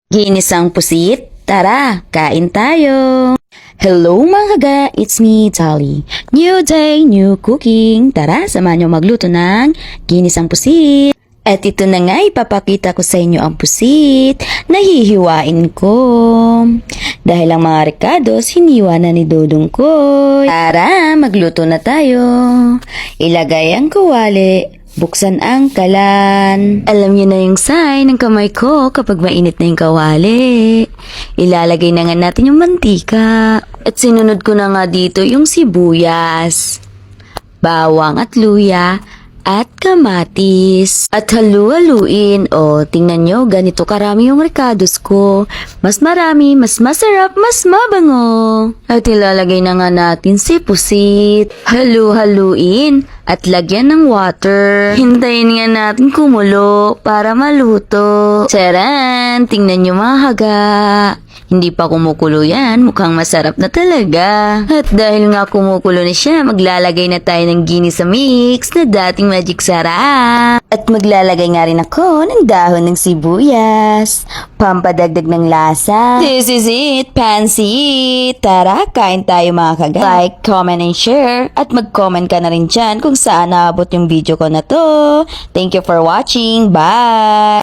Ginisang pusit? Tara, kain tayo! Hello mga haga, it's me, Tali. New day, new cooking. Tara, samahan niyo magluto ng ginisang pusit. At ito na nga, ipapakita ko sa inyo ang pusit na hihiwain ko. Dahil ang mga rekados, hiniwa na ni Dodong ko. Tara, magluto na tayo. Ilagay ang kawali. Buksan ang kalan. Alam niyo na yung sign ng kamay ko kapag mainit na yung kawali. Ilalagay na nga natin yung mantika. At sinunod ko na nga dito yung sibuyas, bawang at luya, at kamatis. At halu-haluin. O, tingnan nyo, ganito karami yung rekados ko. Mas marami, mas masarap, mas mabango. At ilalagay na nga natin si pusit. Halu-haluin. At lagyan ng water. Hintayin nga natin kumulo para maluto. Charan! Tingnan nyo mga haga. Hindi pa kumukulo yan, mukhang masarap na talaga. At dahil nga kumukulo na siya, maglalagay na tayo ng ginisa mix na dating magic sarap. At maglalagay nga rin ako ng dahon ng sibuyas, pampadagdag ng lasa. This is it, pansit! Tara, kain tayo mga kaga. Like, comment, and share. At mag-comment ka na rin dyan kung saan naabot yung video ko na to. Thank you for watching. Bye!